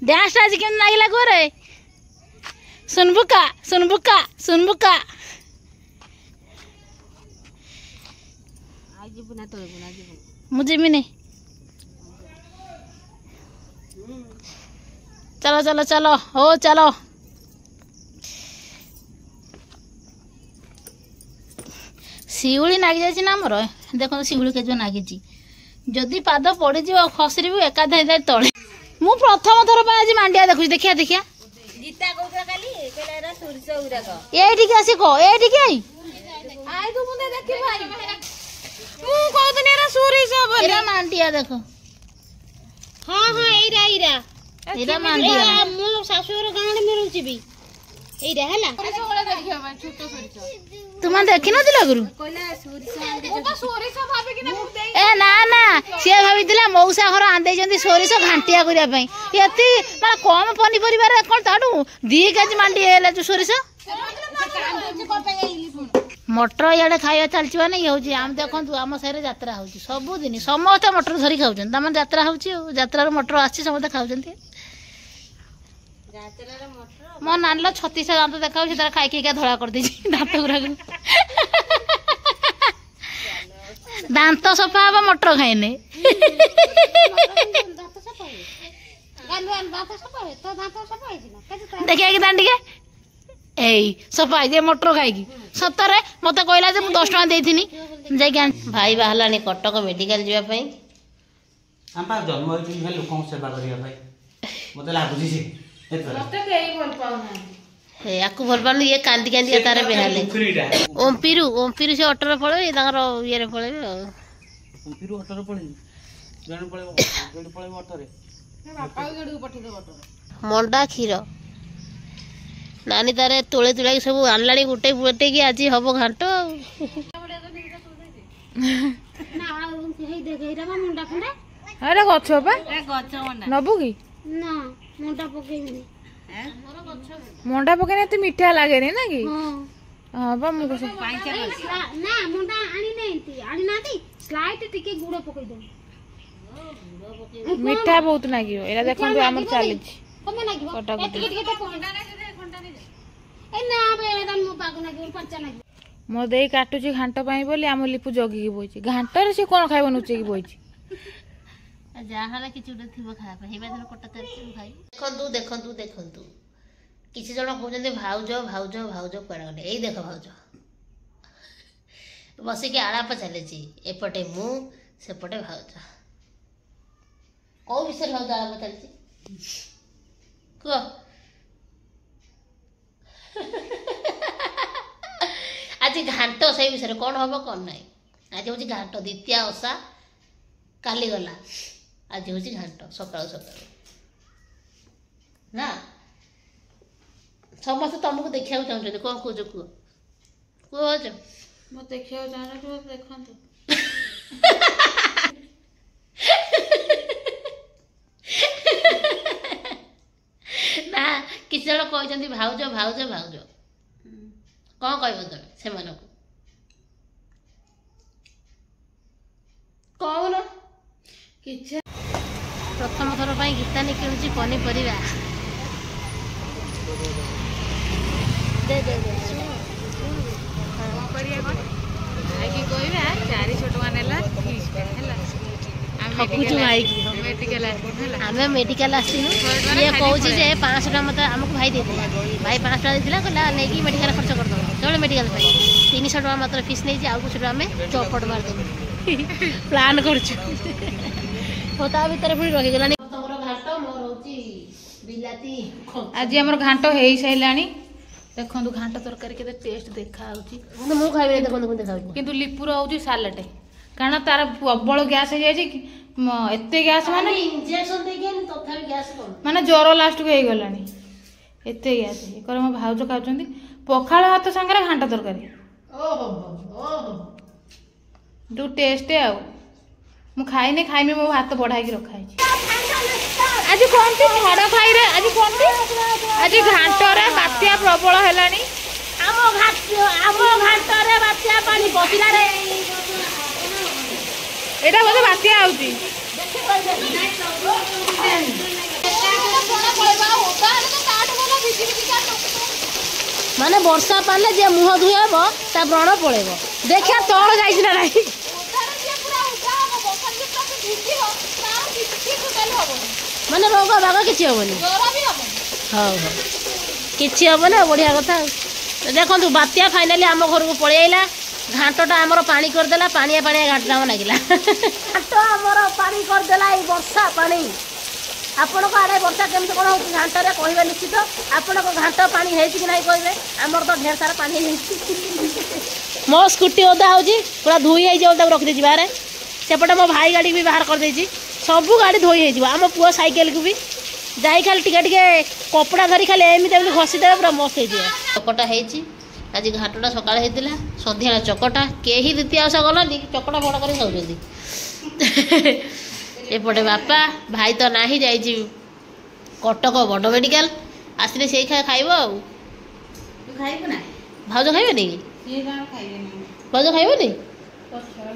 Dance आज केम लागला गोरे सुनबुका सुनबुका सुनबुका आज बुना तो बुना जी मुझे भी नहीं चलो चलो चलो हो चलो शिउली नागी जाइए ना मोर देखो शिउली के जो नागी जदि पाद पड़ खसरी एकाधे तले मु प्रथम थर आज मांडिया देखुची देखिया देखिया गीता कहूला काली कहला एरा सोरिष उराक एठी के आसी को एठी के आइ तू मुने देखि भाई मु कहतनी एरा सोरिष बोली एरा मांडिया देखो हां हां एरा एरा एरा मांडिया मो सासुर गांडे मिलुची भी एरा हला छोटो सोरिष तुम देखी नथिला गुरु कहला सोरिष भाबे कि ना ए ना ना सी भाई मौसा घर आंदे सोरिष घांटिया करने ये मैं कम पनीपर कौन ताठू 2 केजी मांडी है सोरिष मटर इे खाया चलती नहीं हूँ आम देखु आम साइड यात्रा हो सबुदिन समस्त मटर धरी खाऊँ तमाम यात्रा होत्रा मटर आसी समस्त खाऊँ मो नान 36 दांत देखा खाई खाई धड़ा कर दांत गुराक दांत सफा हम मटर खाइने देखिए कि दांत टिके एई सफा जे मटर खाई सतरे मत कहला जे 10 टका देथिनी जाई भाई बाहलानी कटक मेडिकल जीवा पई हम पा जन्म होई छी लोक सेवा करिया भाई मते लागुची छी मते केई भल पाउना हे याकू भल पानु ये कांदी कांदी तारे बेहाले ओमपिरु से ऑटो रे पळे तांगर ये रे पळे ओमपिरु ऑटो रे पळे जण पळे गडी पळे ऑटो रे बापा गडी पठी दे ऑटो रे मंडा खीर नानी तारे तोले तुला सब आनलाणी गुटे गुटे की आज हबो घांटो ना हेई देख एरा मुंडा फंडा अरे गछ बा ए गछ मुंडा नबु की ना मुंडा पकेइनी मंडा पकेने तो मीठा लागे ना कि हां बा मु कस ना मुंडा आनी नहीं आनी नाती स्लाइट टिके गुड़ पकई दो मीठा बहुत नागियो एला देखन हमर चली कमे नागियो टिके टिके तो कोंडा नहीं ए ना बे एकदम मो पागु नागियो पंचा नागियो मो देई काटुची घांट पाई बोली हम लिपु जगी की बोइची घांट रे से कोन खाइबो नुचे की बोइची जाहाला किछु उडे थिबो खा पे हेबा धर कटा तर खाई देखंतु किसी जन कहते भाउज भाउज भाउज कड़ा गले यही देख भाउज बसिक आलाप चली एपटे मु सेपटे भाउज कौ विषय भाउज आलाप चलती कह आज घाट से विषय कौन हम कौन ना आज हूँ घाट द्वितीय ओषा काली गला आज हूँ घाट सकाल सकाल ना समस्त तुमको देखा चाहते कौन कौच कह कह मो देखियो जाना तो देखंतु ना किसी जन कहते भाउज भाउज भाउज कौन कह तुम से कौन किछ प्रथम थर पर गीतानी किणुची पनीपरिया दे दे दे आमे मेडिकल आसनु ये कहूँ जे 500 टका मतलब आमको भाई दे भाई 500 टका देला कहला नहीं मेडिकल खर्च कर दो चलो मेडिकल 300 टका मतलब फीस नहीं आउ कुछ आम चौपट मार देबू प्लान करछु होता भीतर पुणी रहीगलानी घाट मोर होची बिलाती आज हमर घाट हो साइलानी देखो घाट तरकारी के टेस्ट देखा मु खाइबे देखो देखा किंतु लिपुर होची सालाटे कारण तार प्रबल गैस हो जाय एते गैस माने इंजेक्शन दे के तथापि गैस कम माने ज्वर लास्ट को हे गलानी एते गैस एकर म भाउज खाउचंदी पखाळ भात संगे घाट तरकारी ओहो ओहो दु टेस्ट आ मु खाइने खाइमे मो हाथ बढ़ाई के रखा है आज कौन ती झाड़ खाई रे आज कौन ती आज घाट रे बात्या प्रबल हेलानी आम घाट रे बात्या पानी बसिला रे एटा बोले बात्या आउची ମାନେ ବର୍ଷା ପାଣିଲେ ଯିଏ ମୁହଁ ଧୋଇବ ତା ବ୍ରଣ ପଳେଇବ। ଦେଖିଆ ତଳ ଯାଇଛି ନା ନାହିଁ। ମାନେ ରୋଗ ବାଗ କିଛି ହବନି। ହଉ ହଉ କିଛି ହବନି ଆଉ ବଢ଼ିଆ କଥା ଆଉ। ଦେଖନ୍ତୁ ବାତ୍ୟା ଫାଇନାଲି ଆମ ଘରକୁ ପଳେଇ ଆଇଲା। ଘାଣ୍ଟଟା ଆମର ପାଣି କରିଦେଲା। ପାଣିଆ ପାଣିଆ ଘାଣ୍ଟଟା ଆମର ଲାଗିଲା। ଘାଣ୍ଟ ଆମର ପାଣି କରିଦେଲା ଏଇ ବର୍ଷା ପାଣି। ଆପଣଙ୍କ ଆଡ଼େ ବର୍ଷା କେମିତି କ'ଣ ହେଉଛି ଘାଣ୍ଟରେ କହିବେ ନିଶ୍ଚିତ। ଆପଣଙ୍କ ଘାଣ୍ଟ ପାଣି ହେଇଛି କି ନାହିଁ କହିବେ। ଆମର ତ ଢେର ସାରା ପାଣି ହେଇଯାଇଛି। ମୋ ସ୍କୁଟି ଓଦା ହେଉଛି ପୁରା ଧୋଇ ହେଇଯିବ। ତାକୁ ରଖିଦେଇଛି ବାହାରେ। ସେପଟେ ମୋ ଭାଇ ଗାଡ଼ି ବି ବାହାର କରିଦେଇଛି। ସବୁ ଗାଡ଼ି ଧୋଇ ହେଇଯିବ। ଆମ ପୁଅ ସାଇକେଲକୁ ବି ଯାଇ ଖାଲି ଟିକେ ଟିକେ କପଡ଼ା ଧରି ଖାଲି ଏମିତି ଏମିତି ଘଷିଦେବେ ପୁରା ମସ୍ତ ହେଇଯିବ। ଚକଟା ହେଇଛି ଆଜି ଘାଟଟା ସକାଳେ ହେଇଥିଲା। ସନ୍ଧ୍ୟାବେଳେ ଚକଟା କେହି ଦ୍ୱିତୀୟ ଓଷା ଗଲାନି ଚକଟା ବଡ଼ କରି ଖାଉଛନ୍ତି। ଏପଟେ ବାପା ଭାଇ ତ ନାହିଁ ଯାଇଛି କଟକ ବଡ଼ ମେଡ଼ିକାଲ। ଆସିଲେ ସେଇ ଖାଇବ ଆଉ। ତୁ ଖାଇବୁ ନା? ଭାଉଜ ଖାଇବେନି କି? ସିଏ କଣ ଖାଇବେନି। ଭାଉଜ ଖାଇବନି? ପଛରେ